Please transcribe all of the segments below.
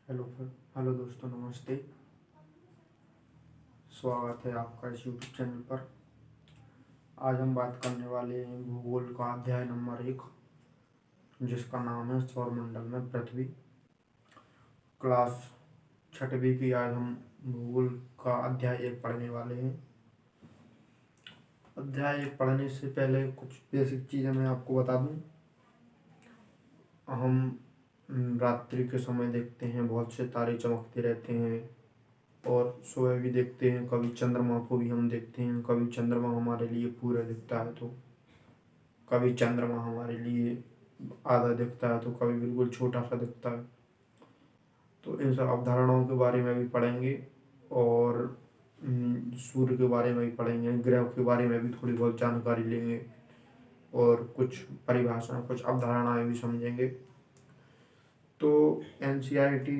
Hello hello दोस्तों, नमस्ते। स्वागत है आपका इस यूट्यूब चैनल पर। आज हम बात करने वाले हैं भूगोल का अध्याय नंबर 1, जिसका नाम है सौरमंडल में पृथ्वी। क्लास 6वीं की आज हम भूगोल का अध्याय 1 पढ़ने वाले हैं। अध्याय 1 पढ़ने से पहले कुछ बेसिक चीज़ें मैं आपको बता दूं। हम रात्रि के समय देखते हैं बहुत से तारे चमकते रहते हैं, और सुबह भी देखते हैं। कभी चंद्रमा को भी हम देखते हैं। कभी चंद्रमा हमारे लिए पूरा दिखता है तो कभी चंद्रमा हमारे लिए आधा दिखता है, तो कभी बिल्कुल छोटा सा दिखता है। तो इन सब अवधारणाओं के बारे में भी पढ़ेंगे, और सूर्य के बारे में भी पढ़ेंगे। ग्रह के बारे में भी थोड़ी बहुत जानकारी लेंगे, और कुछ परिभाषा, कुछ अवधारणाएं भी समझेंगे। तो एनसीईआरटी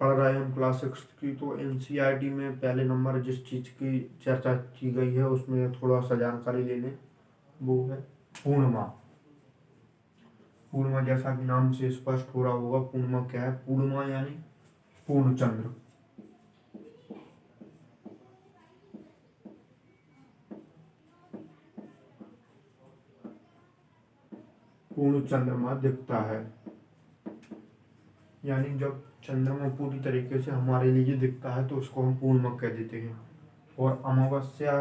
पढ़ रहे हैं हम क्लास 6 की। तो एनसीईआरटी में पहले नंबर जिस चीज़ की चर्चा की गई है उसमें थोड़ा सा जानकारी ले लें। वो है पूर्णिमा। पूर्णिमा, जैसा कि नाम से स्पष्ट हो रहा होगा, पूर्णिमा क्या है? पूर्णिमा यानी पूर्ण चंद्र। पूर्ण चंद्रमा दिखता है, यानी जब चंद्रमा पूरी तरीके से हमारे लिए दिखता है तो उसको हम पूर्णिमा कह देते हैं। और अमावस्या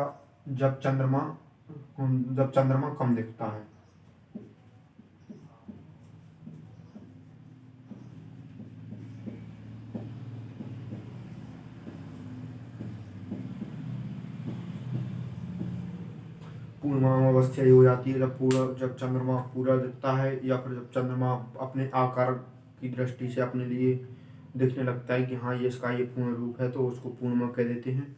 जब चंद्रमा कम दिखता है। पूर्णिमा अमावस्या ही हो जाती है जब चंद्रमा पूरा दिखता है, या फिर जब चंद्रमा अपने आकार की दृष्टि से अपने लिए दिखने लगता है कि हाँ, ये पूर्ण रूप है, तो उसको पूर्णिमा कह देते हैं।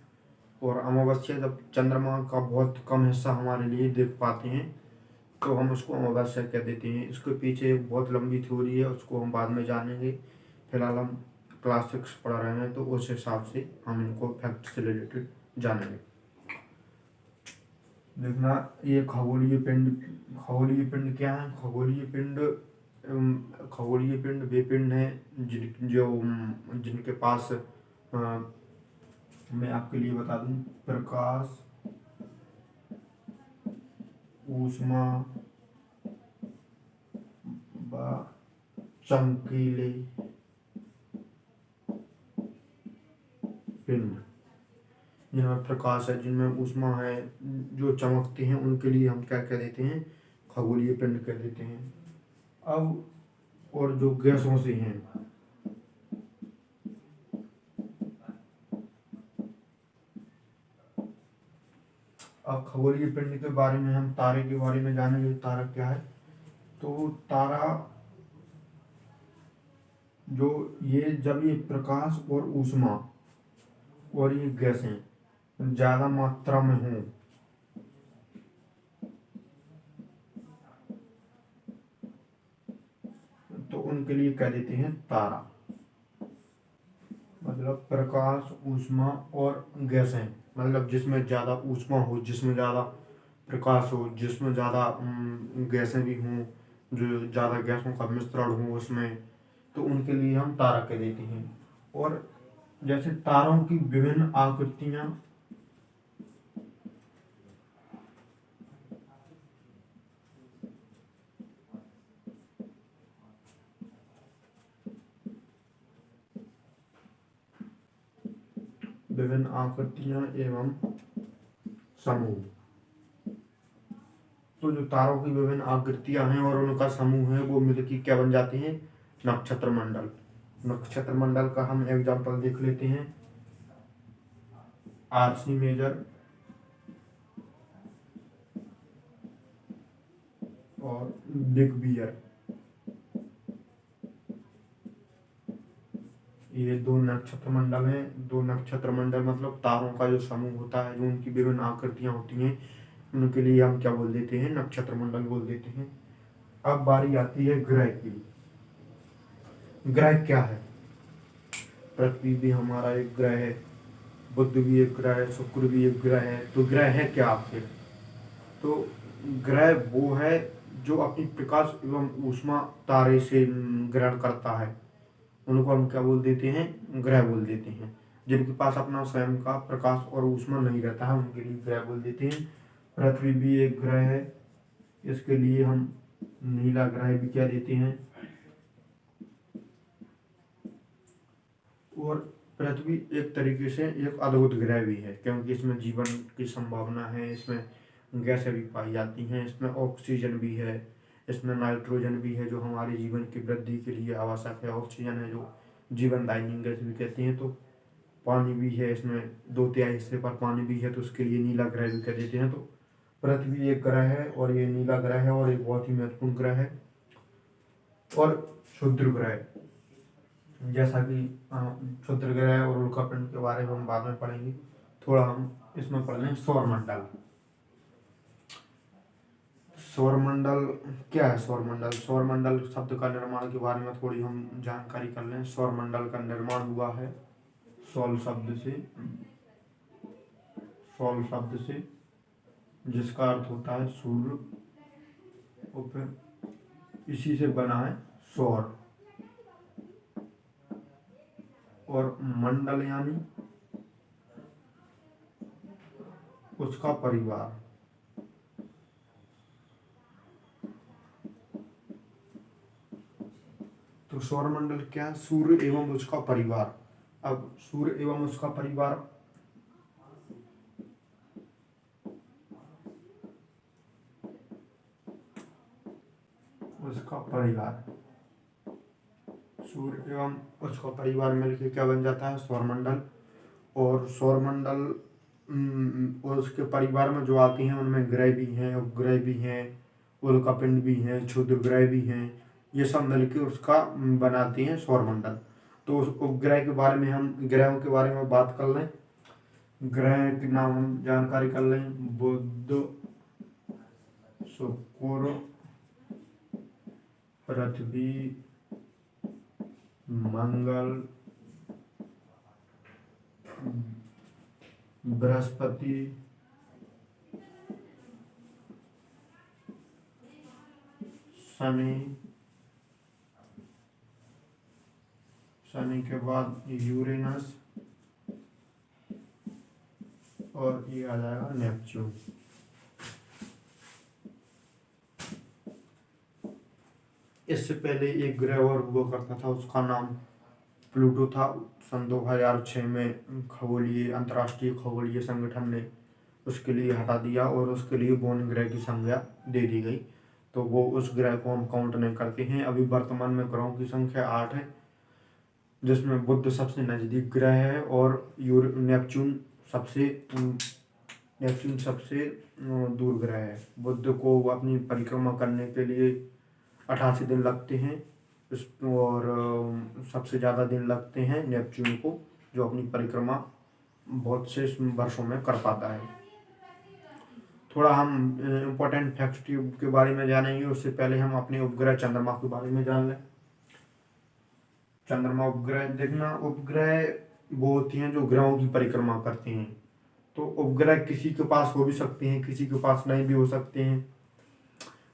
और अमावस्या जब चंद्रमा का बहुत कम हिस्सा हमारे लिए दिख पाते हैं तो हम उसको अमावस्या कह देते हैं। इसके पीछे एक बहुत लंबी थ्योरी है, उसको हम बाद में जानेंगे। फिलहाल हम क्लास 6 पढ़ रहे हैं, तो उस हिसाब से हम इनको फैक्ट से रिलेटेड जानेंगे। देखना, ये खगोलीय पिंड क्या है? खगोलीय पिंड वे पिंड हैं जिनके पास मैं आपके लिए बता दूं, प्रकाश, ऊष्मा व चमकीले पिंड। जिनमें प्रकाश है, जिनमें ऊष्मा है, जो चमकते हैं, उनके लिए हम क्या कह देते हैं? खगोलीय पिंड कह देते हैं। अब और जो गैसों से हैं, अब खगोलीय पिंड के बारे में हम तारे के बारे में जानेंगे। तारा क्या है? तो तारा जब ये प्रकाश और ऊष्मा और ये गैसें ज्यादा मात्रा में हों, तो उनके लिए कह देते हैं तारा। मतलब प्रकाश, ऊष्मा और गैसें, मतलब जिसमें ज़्यादा ऊष्मा हो, जिसमें ज़्यादा प्रकाश हो, जिसमें ज़्यादा गैसें भी हों, जो ज़्यादा गैसों का मिश्रण हो उसमें, तो उनके लिए हम तारा कह देते हैं। और जैसे तारों की विभिन्न आकृतियाँ, एवं समूह। तो जो तारों की विभिन्न आकृतियां हैं और उनका समूह है, वो मिलकर क्या बन जाते हैं? नक्षत्र मंडल। नक्षत्र मंडल का हम एग्जाम्पल देख लेते हैं। आरसी मेजर और बिग बियर, ये दो नक्षत्र मंडल हैं। दो नक्षत्र मंडल मतलब तारों का जो समूह होता है, जो उनकी विभिन्न आकृतियां होती हैं, उनके लिए हम क्या बोल देते हैं? नक्षत्र मंडल बोल देते हैं। अब बारी आती है ग्रह की। ग्रह क्या है? पृथ्वी भी हमारा एक ग्रह है, बुध भी एक ग्रह है, शुक्र भी एक ग्रह है। तो ग्रह है क्या आखिर? तो ग्रह वो है जो अपनी प्रकाश एवं ऊष्मा तारे से ग्रहण करता है। उनको हम क्या बोल देते हैं, ग्रह बोल देते हैं। जिनके पास अपना स्वयं का प्रकाश और ऊष्मा नहीं रहता है उनके लिए ग्रह बोल देते हैं। पृथ्वी भी एक ग्रह है, इसके लिए हम नीला ग्रह भी क्या देते हैं। और पृथ्वी एक तरीके से एक अद्भुत ग्रह भी है, क्योंकि इसमें जीवन की संभावना है, इसमें गैसें भी पाई जाती हैं, इसमें ऑक्सीजन भी है, इसमें नाइट्रोजन भी है जो हमारे जीवन की वृद्धि के लिए आवश्यक है, ऑक्सीजन है जो जीवनदायिनी गैस भी कहते हैं। तो पानी भी है, इसमें 2/3 हिस्से पर पानी भी है, तो उसके लिए नीला ग्रह भी कह देते हैं। तो पृथ्वी एक ग्रह है और ये नीला ग्रह है और एक बहुत ही महत्वपूर्ण ग्रह है। और क्षुद्र ग्रह, जैसा कि क्षुद्र ग्रह और उल्कापिंड के बारे में हम बाद में पढ़ेंगे, थोड़ा हम इसमें पढ़ लें सौरमंडल। सौरमंडल क्या है? सौरमंडल, सौरमंडल शब्द का निर्माण के बारे में थोड़ी हम जानकारी कर लें। सौरमंडल का निर्माण हुआ है सौल शब्द से, सौल शब्द से, जिसका अर्थ होता है सूर्य, और फिर इसी से बना है सौर। और मंडल यानी उसका परिवार। तो सौरमंडल क्या है? सूर्य एवं उसका परिवार। अब सूर्य एवं उसका परिवार, उसका परिवार, सूर्य एवं उसका परिवार मिलकर क्या बन जाता है? सौरमंडल। और सौरमंडल और उसके परिवार में जो आती हैं उनमें ग्रह भी हैं, उपग्रह भी हैं, उल्कापिंड भी हैं, क्षुद्र ग्रह भी हैं, ये सब मिलकर उसका बनाती हैं सौरमंडल। तो उस उपग्रह के बारे में, हम ग्रहों के बारे में बात कर लें। ग्रह के नाम हम जानकारी कर लें। बुध, शुक्र, पृथ्वी, मंगल, बृहस्पति, शनि, शनि के बाद यूरेनस, और ये आ जाएगा नेपच्यून। इससे पहले एक ग्रह और हुआ करता था, उसका नाम प्लूटो था। सन 2006 में खगोलीय अंतर्राष्ट्रीय खगोलीय संगठन ने उसके लिए हटा दिया और उसके लिए बौन ग्रह की संज्ञा दे दी गई। तो वो उस ग्रह को हम काउंट नहीं करते हैं। अभी वर्तमान में ग्रहों की संख्या 8 है, जिसमें बुध सबसे नज़दीक ग्रह है और नेपच्यून सबसे दूर ग्रह है। बुध को अपनी परिक्रमा करने के लिए 88 दिन लगते हैं, और सबसे ज़्यादा दिन लगते हैं नेपच्यून को, जो अपनी परिक्रमा बहुत से वर्षों में कर पाता है। थोड़ा हम इम्पोर्टेंट फैक्ट्स के बारे में जानेंगे, उससे पहले हम अपने उपग्रह चंद्रमा के बारे में जान लें। चंद्रमा उपग्रह, देखना उपग्रह वो होती हैं जो ग्रहों की परिक्रमा करते हैं। तो उपग्रह किसी के पास हो भी सकते हैं, किसी के पास नहीं भी हो सकते हैं।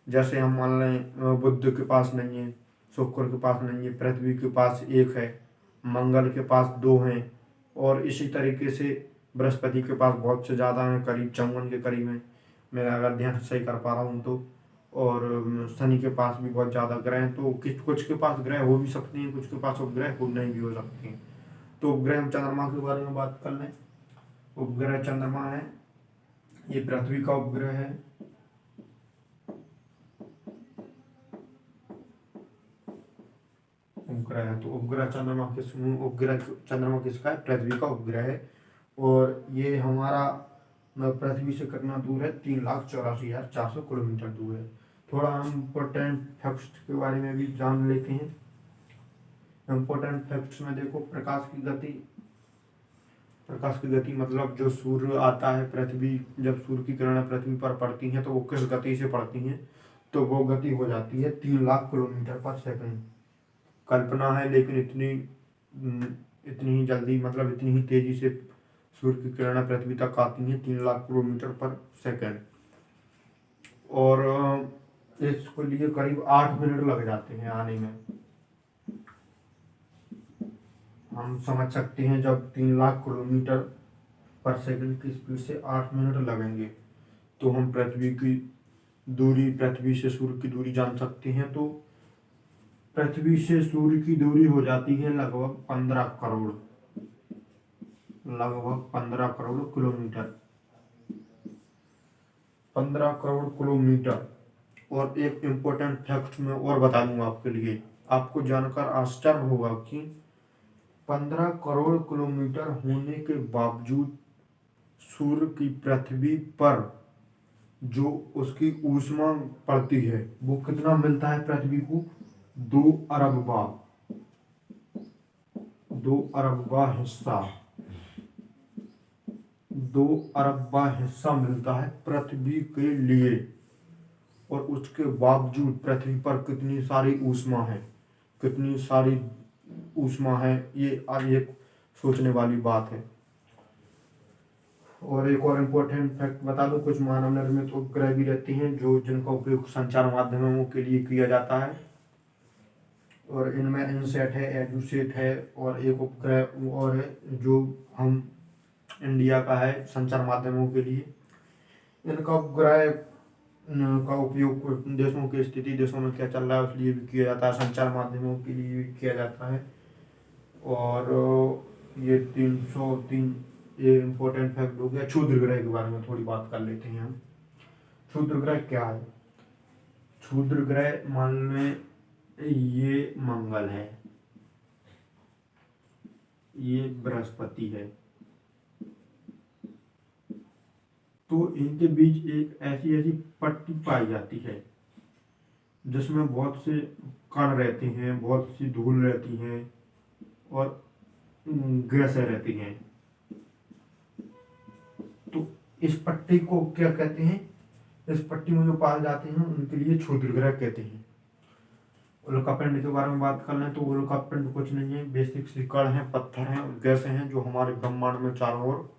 जैसे हम मान लें बुध के पास नहीं है, शुक्र के पास नहीं है, पृथ्वी के पास एक है, मंगल के पास 2 हैं, और इसी तरीके से बृहस्पति के पास बहुत से ज़्यादा हैं, करीब 54 के करीब हैं, मैं अगर ध्यान सही कर पा रहा हूँ तो। और शनि के पास भी बहुत ज़्यादा ग्रह हैं। तो कुछ के पास ग्रह हो भी सकते हैं, कुछ के पास उपग्रह हो नहीं भी हो सकते हैं। तो उपग्रह हम चंद्रमा के बारे में बात कर लें। उपग्रह चंद्रमा है, ये पृथ्वी का उपग्रह है। उपग्रह है तो उपग्रह चंद्रमा किसका है? पृथ्वी का उपग्रह है। और ये हमारा पृथ्वी से कितना दूर है? 3,84,400 किलोमीटर दूर है। थोड़ा हम इम्पोर्टेंट फैक्ट्स के बारे में भी जान लेते हैं। इम्पोर्टेंट फैक्ट्स में देखो, प्रकाश की गति मतलब जो सूर्य आता है पृथ्वी, जब सूर्य की किरणें पृथ्वी पर पड़ती हैं तो वो किस गति से पड़ती हैं? तो वो गति हो जाती है 3,00,000 किलोमीटर पर सेकंड। कल्पना है, लेकिन इतनी ही जल्दी, मतलब इतनी ही तेजी से सूर्य की किरणें पृथ्वी तक आती हैं, 3,00,000 किलोमीटर पर सेकंड। और इसके लिए करीब 8 मिनट लग जाते हैं आने में। हम समझ सकते हैं जब 3 लाख किलोमीटर पर सेकंड की स्पीड से 8 मिनट लगेंगे तो हम पृथ्वी की दूरी, पृथ्वी से सूर्य की दूरी जान सकते हैं। तो पृथ्वी से सूर्य की दूरी हो जाती है लगभग 15 करोड़, लगभग 15 करोड़ किलोमीटर, 15 करोड़ किलोमीटर। और एक इम्पोर्टेंट फैक्ट मैं और बता दूंगा आपके लिए, आपको जानकर आश्चर्य होगा कि 15 करोड़ किलोमीटर होने के बावजूद सूर्य की पृथ्वी पर जो उसकी ऊष्मा पड़ती है वो कितना मिलता है पृथ्वी को? 2 अरब बार, 2 अरब बार हिस्सा, 2 अरब बार हिस्सा मिलता है पृथ्वी के लिए। और उसके बावजूद पृथ्वी पर कितनी सारी ऊष्मा है, कितनी सारी ऊष्मा है, ये आज एक सोचने वाली बात है। और एक और इम्पोर्टेंट फैक्ट बता दूं, कुछ मानव निर्मित उपग्रह भी रहते हैं जो जिनका उपयोग संचार माध्यमों के लिए किया जाता है। और इनमें इनसेट है, एडुसेट है और एक उपग्रह और है जो हम इंडिया का है संचार माध्यमों के लिए। इनका उपग्रह का उपयोग देशों की स्थिति, देशों में क्या चल रहा है उस लिए भी किया जाता है, संचार माध्यमों के लिए भी किया जाता है। और ये 303 ये इम्पोर्टेंट फैक्ट हो गया। क्षुद्र ग्रह के बारे में थोड़ी बात कर लेते हैं हम। क्षुद्र ग्रह क्या है? क्षुद्र ग्रह मान लें ये मंगल है, ये बृहस्पति है, तो इनके बीच एक ऐसी ऐसी पट्टी पाई जाती है जिसमें बहुत से कण रहते हैं, बहुत सी धूल रहती हैं और गैसें रहती हैं। तो इस पट्टी को क्या कहते हैं? इस पट्टी में जो पाए जाते हैं उनके लिए क्षुद्र ग्रह कहते हैं। उल्कापिंड के बारे में बात कर लें तो उल्कापिंड कुछ नहीं है, बेसिक सी कण है, पत्थर हैं और गैसें हैं जो हमारे ब्रह्मांड में चारों ओर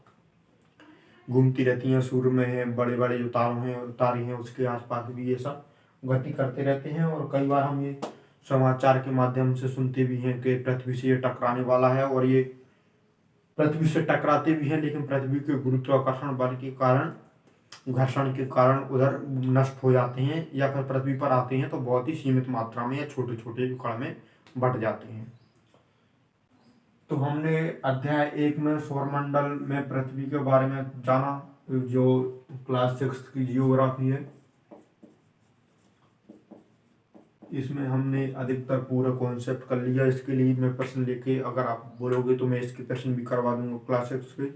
घूमती रहती हैं। सूर्य में है, बड़े बड़े जो तारों हैं, तारे हैं, उसके आसपास भी ये सब गति करते रहते हैं। और कई बार हम ये समाचार के माध्यम से सुनते भी हैं कि पृथ्वी से ये टकराने वाला है, और ये पृथ्वी से टकराते भी हैं लेकिन पृथ्वी के गुरुत्वाकर्षण बल के कारण, घर्षण के कारण उधर नष्ट हो जाते हैं, या फिर पृथ्वी पर आते हैं तो बहुत ही सीमित मात्रा में या छोटे छोटे कण में बट जाते हैं। तो हमने अध्याय 1 में सौरमंडल में पृथ्वी के बारे में जाना, जो क्लास 6 की जियोग्राफी है। इसमें हमने अधिकतर पूरा कॉन्सेप्ट कर लिया। इसके लिए मैं प्रश्न लेके, अगर आप बोलोगे तो मैं इसके प्रश्न भी करवा दूंगा क्लास 6 के,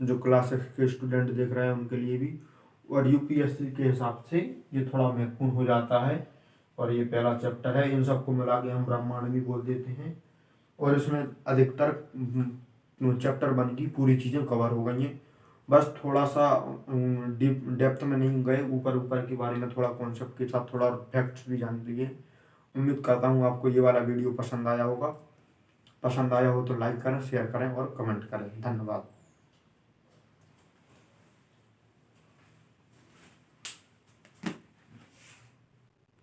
जो क्लास 6 के स्टूडेंट देख रहे हैं उनके लिए भी। और यूपीएससी के हिसाब से ये थोड़ा महत्वपूर्ण हो जाता है और ये पहला चैप्टर है। इन सबको मिला के हम ब्रह्मांड भी बोल देते हैं। और इसमें अधिकतर चैप्टर 1 की पूरी चीज़ें कवर हो गई हैं, बस थोड़ा सा डीप डेप्थ में नहीं गए, ऊपर ऊपर के बारे में थोड़ा कॉन्सेप्ट के साथ थोड़ा फैक्ट्स भी जान लिए। उम्मीद करता हूँ आपको ये वाला वीडियो पसंद आया होगा। पसंद आया हो तो लाइक करें, शेयर करें और कमेंट करें। धन्यवाद।